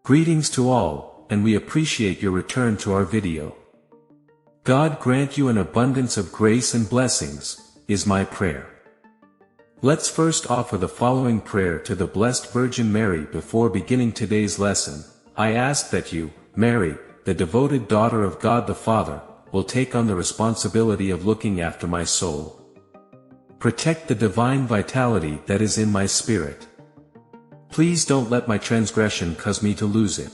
Greetings to all, and we appreciate your return to our video. God grant you an abundance of grace and blessings, is my prayer. Let's first offer the following prayer to the Blessed Virgin Mary before beginning today's lesson. I ask that you, Mary, the devoted daughter of God the Father, will take on the responsibility of looking after my soul. Protect the divine vitality that is in my spirit. Please don't let my transgression cause me to lose it.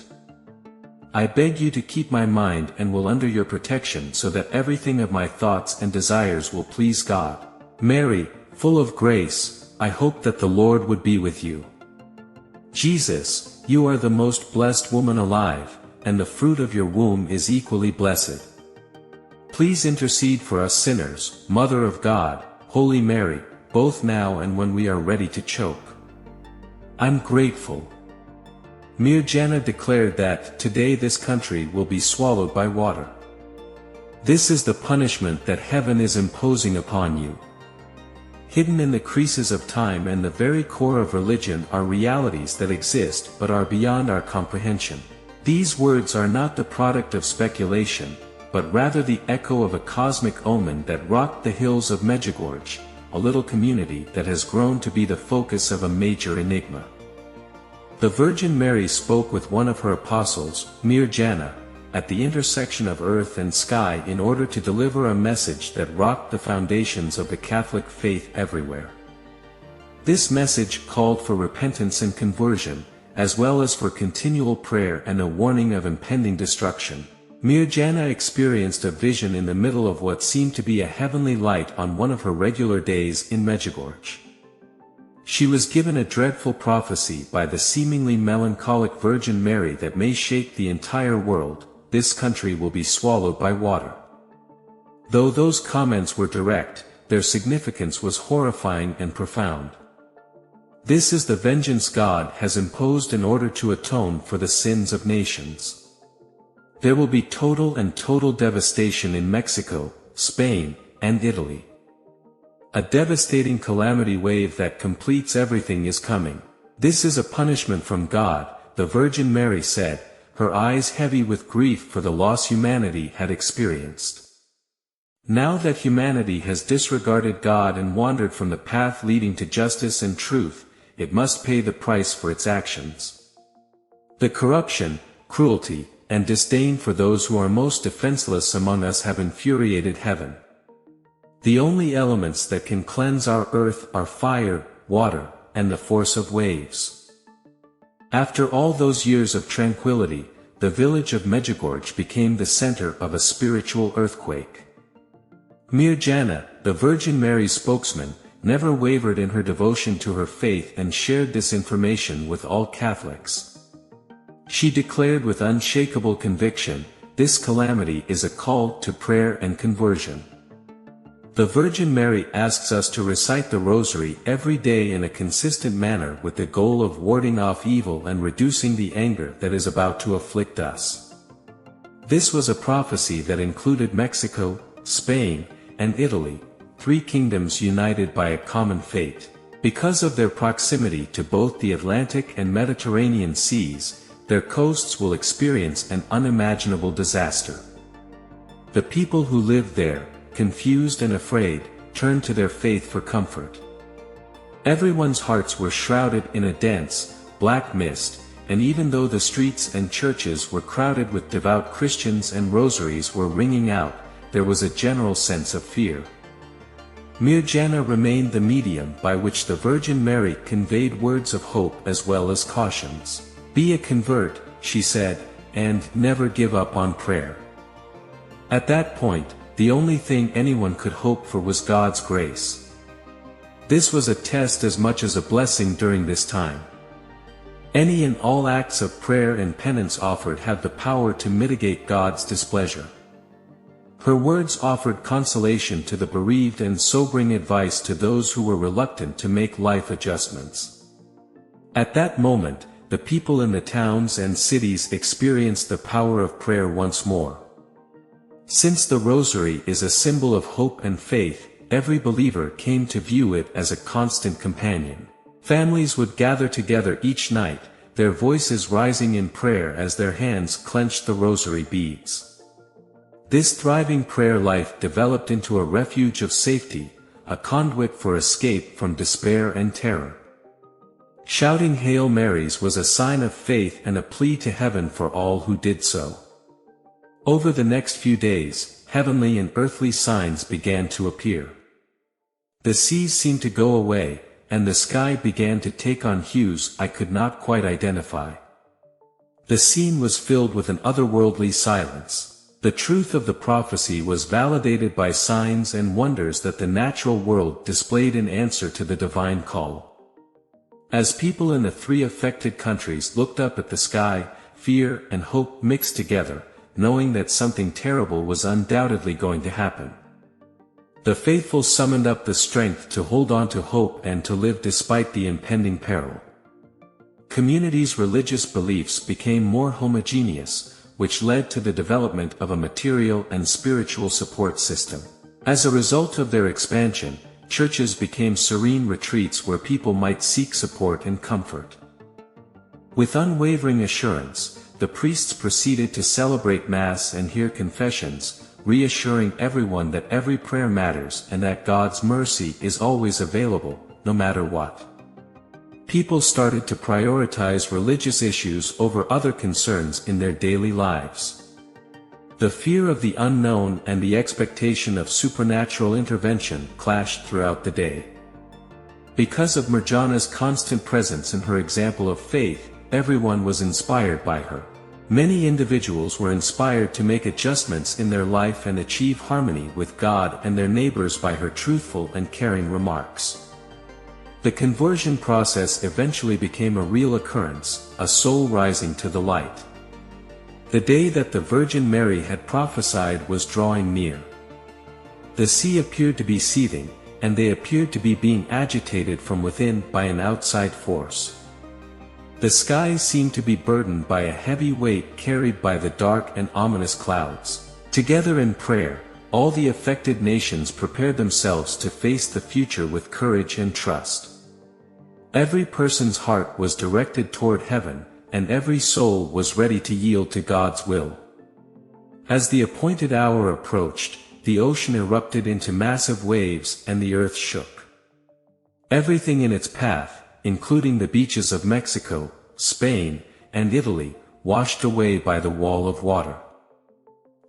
I beg you to keep my mind and will under your protection so that everything of my thoughts and desires will please God. Mary, full of grace, I hope that the Lord would be with you. Jesus, you are the most blessed woman alive, and the fruit of your womb is equally blessed. Please intercede for us sinners, Mother of God, Holy Mary, both now and when we are ready to choke. I'm grateful. Mirjana declared that, today this country will be swallowed by water. This is the punishment that heaven is imposing upon you. Hidden in the creases of time and the very core of religion are realities that exist but are beyond our comprehension. These words are not the product of speculation, but rather the echo of a cosmic omen that rocked the hills of Medjugorje, a little community that has grown to be the focus of a major enigma. The Virgin Mary spoke with one of her apostles, Mirjana, at the intersection of earth and sky in order to deliver a message that rocked the foundations of the Catholic faith everywhere. This message called for repentance and conversion, as well as for continual prayer and a warning of impending destruction. Mirjana experienced a vision in the middle of what seemed to be a heavenly light on one of her regular days in Medjugorje. She was given a dreadful prophecy by the seemingly melancholic Virgin Mary that may shake the entire world. This country will be swallowed by water. Though those comments were direct, their significance was horrifying and profound. This is the vengeance God has imposed in order to atone for the sins of nations. There will be total devastation in Mexico, Spain, and Italy. A devastating calamity wave that completes everything is coming. This is a punishment from God, the Virgin Mary said, her eyes heavy with grief for the loss humanity had experienced. Now that humanity has disregarded God and wandered from the path leading to justice and truth, it must pay the price for its actions. The corruption, cruelty, and disdain for those who are most defenseless among us have infuriated heaven. The only elements that can cleanse our earth are fire, water, and the force of waves. After all those years of tranquility, the village of Medjugorje became the center of a spiritual earthquake. Mirjana, the Virgin Mary's spokesman, never wavered in her devotion to her faith and shared this information with all Catholics. She declared with unshakable conviction, this calamity is a call to prayer and conversion. The Virgin Mary asks us to recite the Rosary every day in a consistent manner with the goal of warding off evil and reducing the anger that is about to afflict us. This was a prophecy that included Mexico, Spain, and Italy, three kingdoms united by a common fate. Because of their proximity to both the Atlantic and Mediterranean seas, their coasts will experience an unimaginable disaster. The people who live there, confused and afraid, turned to their faith for comfort. Everyone's hearts were shrouded in a dense, black mist, and even though the streets and churches were crowded with devout Christians and rosaries were ringing out, there was a general sense of fear. Mirjana remained the medium by which the Virgin Mary conveyed words of hope as well as cautions. Be a convert, she said, and never give up on prayer. At that point, the only thing anyone could hope for was God's grace. This was a test as much as a blessing during this time. Any and all acts of prayer and penance offered have the power to mitigate God's displeasure. Her words offered consolation to the bereaved and sobering advice to those who were reluctant to make life adjustments. At that moment, the people in the towns and cities experienced the power of prayer once more. Since the Rosary is a symbol of hope and faith, every believer came to view it as a constant companion. Families would gather together each night, their voices rising in prayer as their hands clenched the rosary beads. This thriving prayer life developed into a refuge of safety, a conduit for escape from despair and terror. Shouting Hail Marys was a sign of faith and a plea to heaven for all who did so. Over the next few days, heavenly and earthly signs began to appear. The seas seemed to go away, and the sky began to take on hues I could not quite identify. The scene was filled with an otherworldly silence. The truth of the prophecy was validated by signs and wonders that the natural world displayed in answer to the divine call. As people in the 3 affected countries looked up at the sky, fear and hope mixed together, knowing that something terrible was undoubtedly going to happen. The faithful summoned up the strength to hold on to hope and to live despite the impending peril. Communities' religious beliefs became more homogeneous, which led to the development of a material and spiritual support system. As a result of their expansion, churches became serene retreats where people might seek support and comfort. With unwavering assurance, the priests proceeded to celebrate Mass and hear confessions, reassuring everyone that every prayer matters and that God's mercy is always available, no matter what. People started to prioritize religious issues over other concerns in their daily lives. The fear of the unknown and the expectation of supernatural intervention clashed throughout the day. Because of Mirjana's constant presence and her example of faith, everyone was inspired by her. Many individuals were inspired to make adjustments in their life and achieve harmony with God and their neighbors by her truthful and caring remarks. The conversion process eventually became a real occurrence, a soul rising to the light. The day that the Virgin Mary had prophesied was drawing near. The sea appeared to be seething, and they appeared to be being agitated from within by an outside force. The skies seemed to be burdened by a heavy weight carried by the dark and ominous clouds. Together in prayer, all the affected nations prepared themselves to face the future with courage and trust. Every person's heart was directed toward heaven, and every soul was ready to yield to God's will. As the appointed hour approached, the ocean erupted into massive waves and the earth shook. Everything in its path, including the beaches of Mexico, Spain, and Italy, washed away by the wall of water.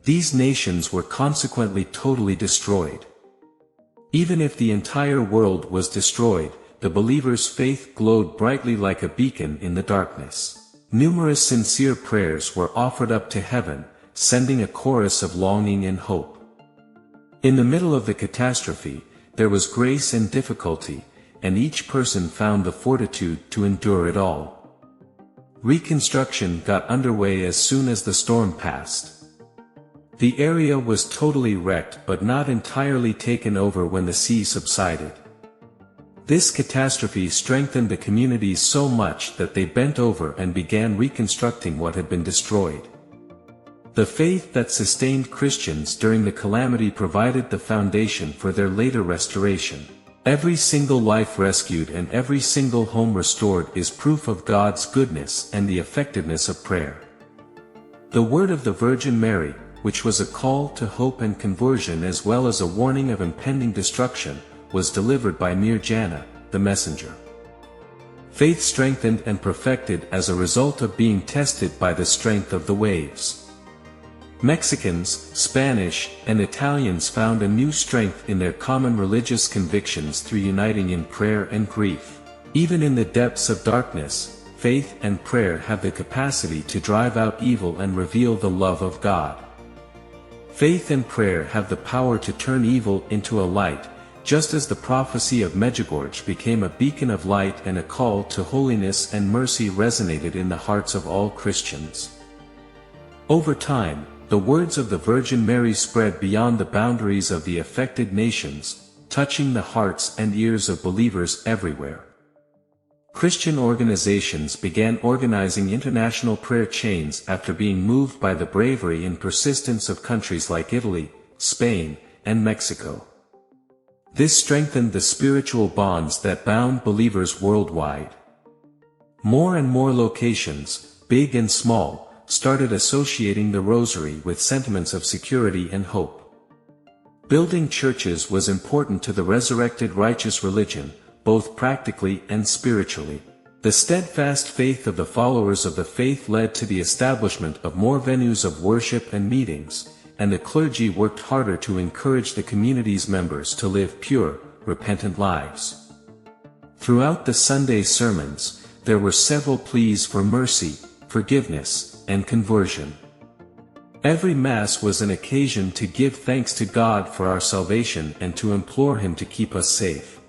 These nations were consequently totally destroyed. Even if the entire world was destroyed, the believer's faith glowed brightly like a beacon in the darkness. Numerous sincere prayers were offered up to heaven, sending a chorus of longing and hope. In the middle of the catastrophe, there was grace and difficulty, and each person found the fortitude to endure it all. Reconstruction got underway as soon as the storm passed. The area was totally wrecked but not entirely taken over when the sea subsided. This catastrophe strengthened the communities so much that they bent over and began reconstructing what had been destroyed. The faith that sustained Christians during the calamity provided the foundation for their later restoration. Every single life rescued and every single home restored is proof of God's goodness and the effectiveness of prayer. The word of the Virgin Mary, which was a call to hope and conversion as well as a warning of impending destruction, was delivered by Mirjana, the messenger. Faith strengthened and perfected as a result of being tested by the strength of the waves. Mexicans, Spanish, and Italians found a new strength in their common religious convictions through uniting in prayer and grief. Even in the depths of darkness, faith and prayer have the capacity to drive out evil and reveal the love of God. Faith and prayer have the power to turn evil into a light, just as the prophecy of Medjugorje became a beacon of light and a call to holiness and mercy resonated in the hearts of all Christians. Over time, the words of the Virgin Mary spread beyond the boundaries of the affected nations, touching the hearts and ears of believers everywhere. Christian organizations began organizing international prayer chains after being moved by the bravery and persistence of countries like Italy, Spain, and Mexico. This strengthened the spiritual bonds that bound believers worldwide. More and more locations, big and small, started associating the Rosary with sentiments of security and hope. Building churches was important to the resurrected righteous religion, both practically and spiritually. The steadfast faith of the followers of the faith led to the establishment of more venues of worship and meetings, and the clergy worked harder to encourage the community's members to live pure, repentant lives. Throughout the Sunday sermons, there were several pleas for mercy, forgiveness, and conversion. Every Mass was an occasion to give thanks to God for our salvation and to implore Him to keep us safe.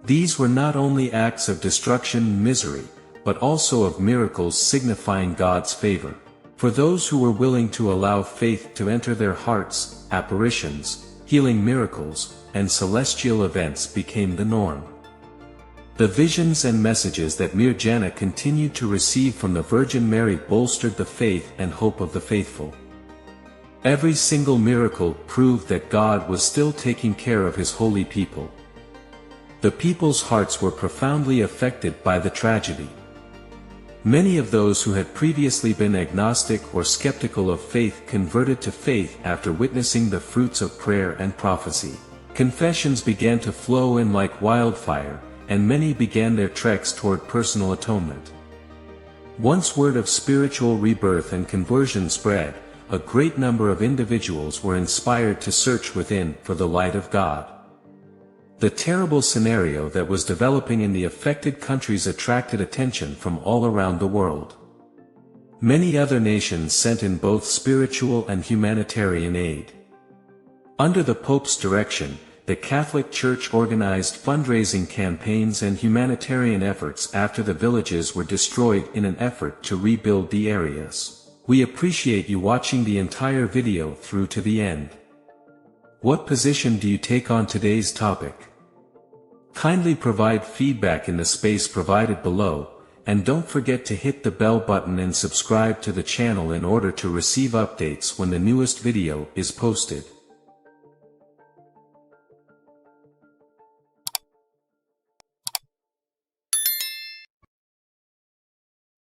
These were not only acts of destruction and misery, but also of miracles signifying God's favor. For those who were willing to allow faith to enter their hearts, apparitions, healing miracles, and celestial events became the norm. The visions and messages that Mirjana continued to receive from the Virgin Mary bolstered the faith and hope of the faithful. Every single miracle proved that God was still taking care of His holy people. The people's hearts were profoundly affected by the tragedy. Many of those who had previously been agnostic or skeptical of faith converted to faith after witnessing the fruits of prayer and prophecy. Confessions began to flow in like wildfire, and many began their treks toward personal atonement. Once word of spiritual rebirth and conversion spread, a great number of individuals were inspired to search within for the light of God. The terrible scenario that was developing in the affected countries attracted attention from all around the world. Many other nations sent in both spiritual and humanitarian aid. Under the Pope's direction, the Catholic Church organized fundraising campaigns and humanitarian efforts after the villages were destroyed in an effort to rebuild the areas. We appreciate you watching the entire video through to the end. What position do you take on today's topic? Kindly provide feedback in the space provided below, and don't forget to hit the bell button and subscribe to the channel in order to receive updates when the newest video is posted.